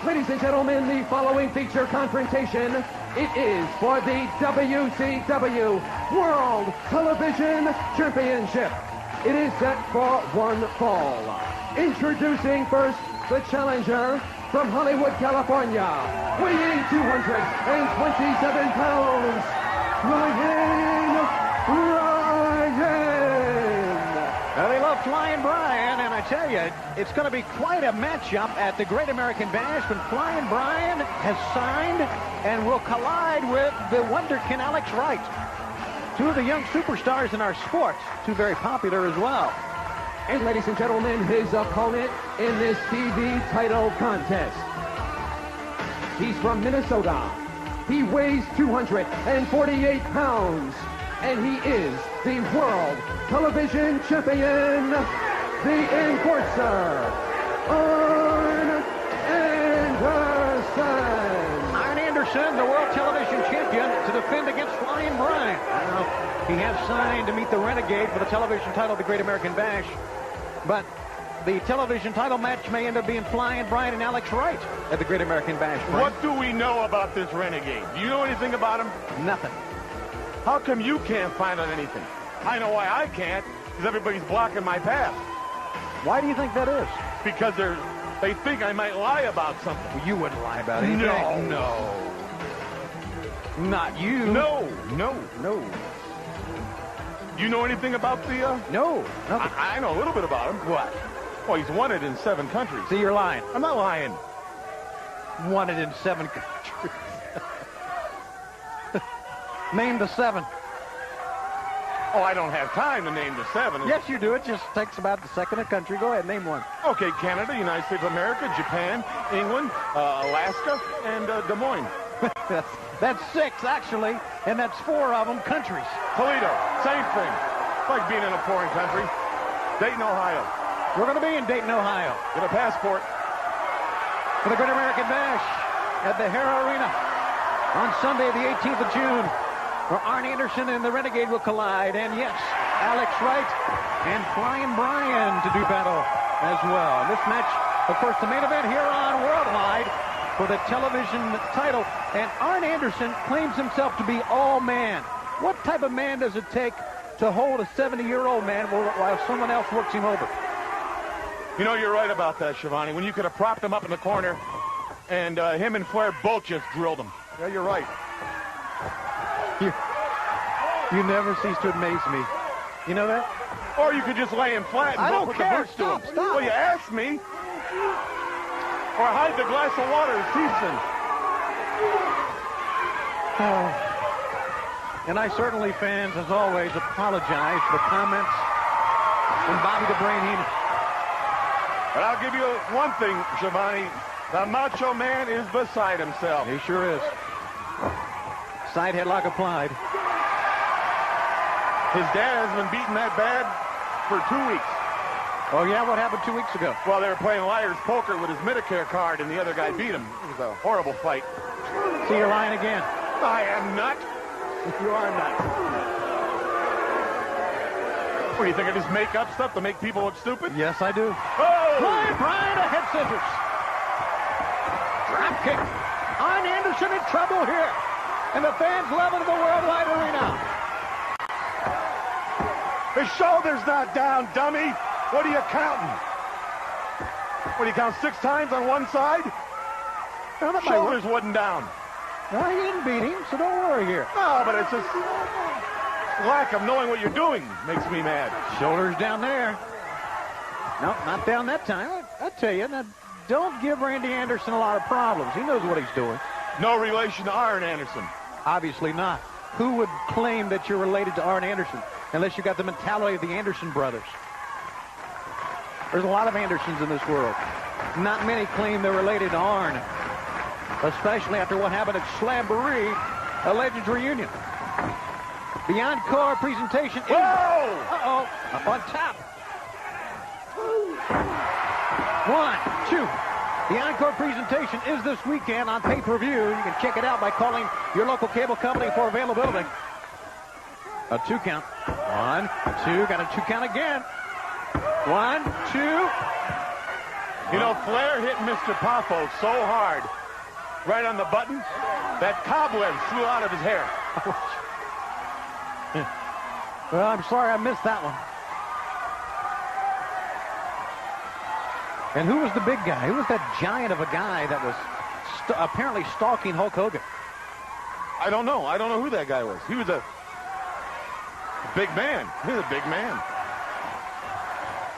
Ladies and gentlemen, the following feature confrontation, it is for the WCW World Television Championship. It is set for one fall. Introducing first the challenger from Hollywood, California, weighing 227 pounds, Ryan. Now, they love Flying Brian, and I tell you, it's going to be quite a matchup at the Great American Bash when Flying Brian has signed and will collide with the wonderkin Alex Wright. Two of the young superstars in our sports, two very popular as well. And ladies and gentlemen, his opponent in this TV title contest. He's from Minnesota. He weighs 248 pounds. And he is the World Television Champion, the Enforcer, Arn Anderson. Arn Anderson, the World Television Champion, to defend against Flying Brian. Now, he has signed to meet the Renegade for the television title of the Great American Bash. But the television title match may end up being Flying Brian and Alex Wright at the Great American Bash. What do we know about this Renegade? Do you know anything about him? Nothing. How come you can't find out anything? I know why I can't, because everybody's blocking my path. Why do you think that is? Because they think I might lie about something. Well, you wouldn't lie about anything. No. Not you. No. Do You know anything about the... No. Nothing. I know a little bit about him. What? Well, he's wanted in 7 countries. See, you're lying. I'm not lying. Wanted in 7 countries. Name the 7. Oh, I don't have time to name the 7. Yes, you do. It just takes about the second a country. Go ahead, name one. Okay, Canada, United States of America, Japan, England, Alaska, and Des Moines. That's 6, actually, and that's 4 of them countries. Toledo, same thing. It's like being in a foreign country. Dayton, Ohio. We're going to be in Dayton, Ohio. Get a passport. For the Great American Bash at the Hara Arena on Sunday, the 18th of June, where Arn Anderson and the Renegade will collide. And yes, Alex Wright and Flying Brian to do battle as well. And this match, of course, the main event here on Worldwide for the television title. And Arn Anderson claims himself to be all man. What type of man does it take to hold a 70-year-old man while someone else works him over? You know, you're right about that, Shivani. When you could have propped him up in the corner, and him and Flair both just drilled him. Yeah, you're right. You never cease to amaze me. You know that? Or you could just lay him flat and I don't put care. the boots to him. Stop. Well, you asked me. Or hide the glass of water as Thiessen. And I certainly, fans, as always, apologize for the comments from Bobby the Brain Heenan. But I'll give you one thing, Shivani. The Macho Man is beside himself. He sure is. Side headlock applied. His dad has been beaten that bad for 2 weeks. Oh, yeah? What happened 2 weeks ago? Well, they were playing liar's poker with his Medicare card, and the other guy beat him. It was a horrible fight. See, you're lying again. I am not. You are not. What, do you think I just make up stuff to make people look stupid? Yes, I do. Oh! Flying Brian, a head scissors. Drop kick. Arn Anderson in trouble here. And the fans love it in the Worldwide Arena. His shoulder's not down, dummy. What are you counting? What, do you count 6 times on one side? No, that Shoulders wasn't down. No, he didn't beat him, so don't worry here. No, but it's just lack of knowing what you're doing makes me mad. Shoulders down there. No, not down that time. I tell you, now, don't give Randy Anderson a lot of problems. He knows what he's doing. No relation to Arn Anderson. Obviously not. Who would claim that you're related to Arn Anderson unless you got the mentality of the Anderson brothers? There's a lot of Andersons in this world. Not many claim they're related to Arn, especially after what happened at Slamboree, a Legends reunion. The encore presentation is... Whoa! Up on top. 1, 2. The encore presentation is this weekend on pay-per-view. You can check it out by calling your local cable company for availability. A 2 count. 1, 2. Got a 2 count again. 1, 2. You know, Flair hit Mr. Poffo so hard, right on the button, that cobweb flew out of his hair. Well, I'm sorry I missed that one. And who was the big guy? Who was that giant of a guy that was apparently stalking Hulk Hogan? I don't know. I don't know who that guy was. He was a big man. He was a big man.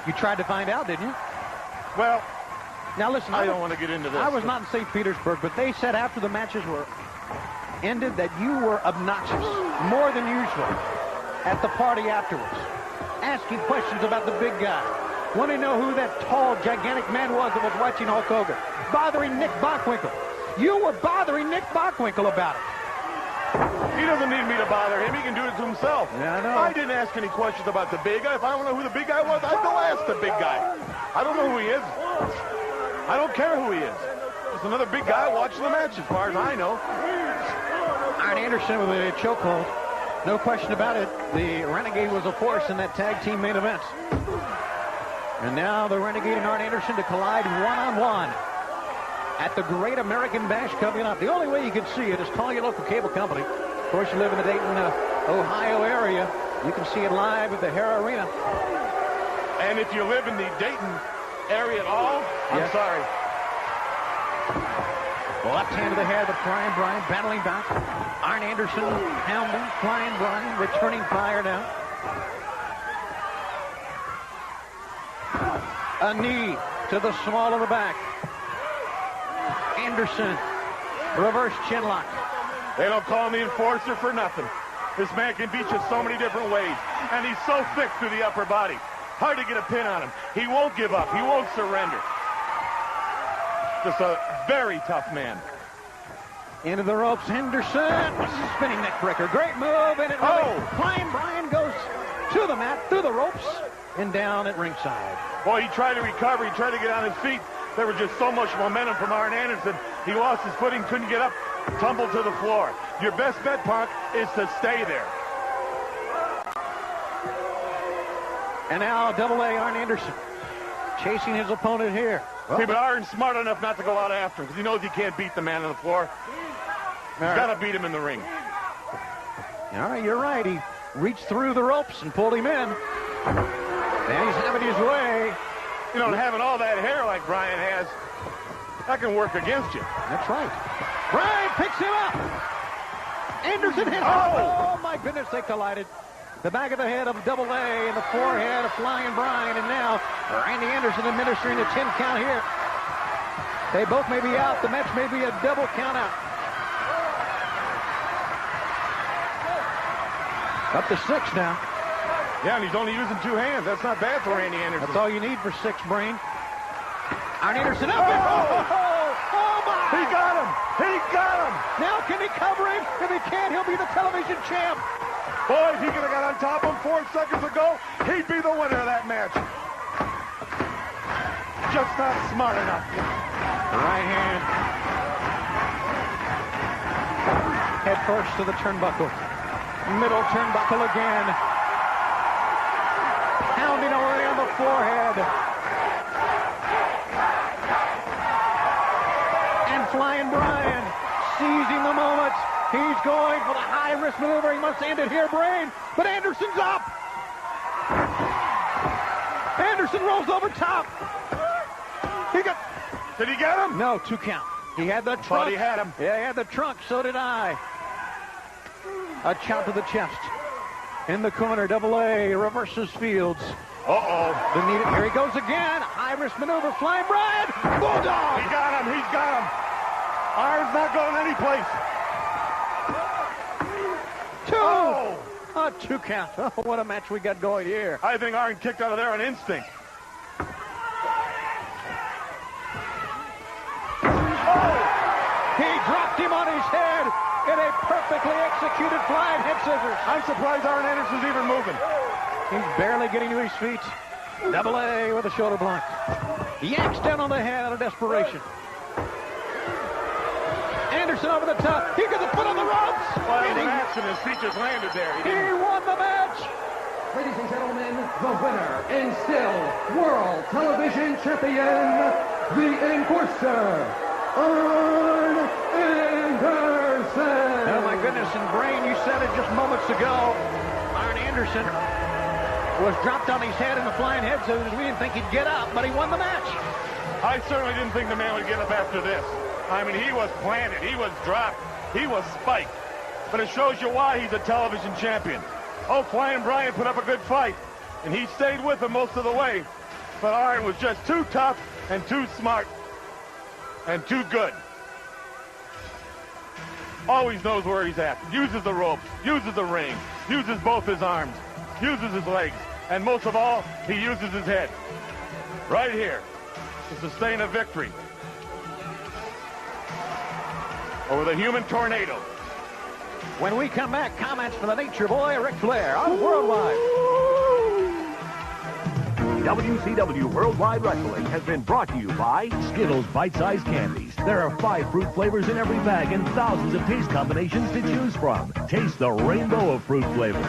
You tried to find out, didn't you? Well, now listen, I don't want to get into this. I was not in St. Petersburg, but they said after the matches were ended that you were obnoxious, more than usual, at the party afterwards, asking questions about the big guy. Want to know who that tall, gigantic man was that was watching Hulk Hogan? Bothering Nick Bockwinkel. You were bothering Nick Bockwinkel about it. He doesn't need me to bother him. He can do it to himself. Yeah, I know. I didn't ask any questions about the big guy. If I don't know who the big guy was, I'd go ask the big guy. I don't know who he is. I don't care who he is. Just another big guy watching the match as far as I know. Arn Anderson with a chokehold. No question about it. The Renegade was a force in that tag team main event. And now the Renegade and Arn Anderson to collide one-on-one at the Great American Bash coming up. The only way you can see it is call your local cable company. Of course, you live in the Dayton, Ohio area. You can see it live at the Hara Arena. And if you live in the Dayton area at all, I'm sorry. Left hand to the head of Flying Brian, battling back. Arn Anderson pounding, Flying Brian, returning fire now. A knee to the small of the back. Anderson, reverse chinlock. They don't call him the enforcer for nothing. This man can beat you so many different ways. And he's so thick through the upper body. Hard to get a pin on him. He won't give up. He won't surrender. Just a very tough man. Into the ropes, Henderson. Spinning neck breaker. Great move. And it really, Flying Brian goes to the mat, through the ropes, and down at ringside. Boy, he tried to recover. He tried to get on his feet. There was just so much momentum from Arn Anderson. He lost his footing, couldn't get up, tumbled to the floor. Your best bet, Punk, is to stay there. And now Double A Arn Anderson chasing his opponent here. Well, see, but Arn's smart enough not to go out after him because he knows he can't beat the man on the floor. He's got to beat him in the ring. All right, you're right. He reached through the ropes and pulled him in. And he's having his way. You know, having all that hair like Brian has, that can work against you. That's right. Brian picks him up. Anderson hits him. Oh, my goodness, they collided. The back of the head of Double A and the forehead of Flying Brian. And now Randy Anderson administering a 10 count here. They both may be out. The match may be a double count out. Up to 6 now. Yeah, and he's only using 2 hands. That's not bad for Randy Anderson. That's all you need for 6, Brain. Arn Anderson up. Oh, my. He got him. He got him. Now can he cover him? If he can't, he'll be the television champ. Boy, if he could have got on top of him 4 seconds ago, he'd be the winner of that match. Just not smart enough. Right hand. Head first to the turnbuckle. Middle turnbuckle again. Pounding away on the forehead. And Flying Brian seizing the moment. He's going for the high-risk maneuver. He must end it here, Brain. But Anderson's up. Anderson rolls over top. Did he get him? No, 2 count. He had the trunk. Thought he had him. Yeah, he had the trunk. So did I. A chop to the chest. In the corner, Double A reverses Fields. Uh-oh. Here he goes again. High-risk maneuver. Flying Brian. Bulldog. He got him. He's got him. Arn's not going any place. 2. Oh. A 2 count. Oh, what a match we got going here. I think Arn kicked out of there on instinct. He dropped him on his head in a perfectly executed flying head scissors. I'm surprised Arn Anderson's even moving. He's barely getting to his feet. Double A with a shoulder block. Yanks down on the head out of desperation. Anderson over the top. He gets a foot on the ropes. Well, that was an accident. His feet just landed there. He won the match. Ladies and gentlemen, the winner and still World Television Champion, the Enforcer, Arn Anderson. Oh, my goodness, and Brain, you said it just moments ago. Arn Anderson was dropped on his head in the flying head, so we didn't think he'd get up, but he won the match. I certainly didn't think the man would get up after this. I mean, he was planted, he was dropped, he was spiked. But it shows you why he's a television champion. Oh, Flying Brian put up a good fight, and he stayed with him most of the way. But Arn was just too tough and too smart and too good. Always knows where he's at. Uses the ropes, uses the ring, uses both his arms, uses his legs, and most of all, he uses his head. Right here to sustain a victory over the human tornado. When we come back, comments from the Nature Boy, Ric Flair, on Worldwide. WCW Worldwide Wrestling has been brought to you by Skittles Bite-Sized Candies. There are 5 fruit flavors in every bag and thousands of taste combinations to choose from. Taste the rainbow of fruit flavors.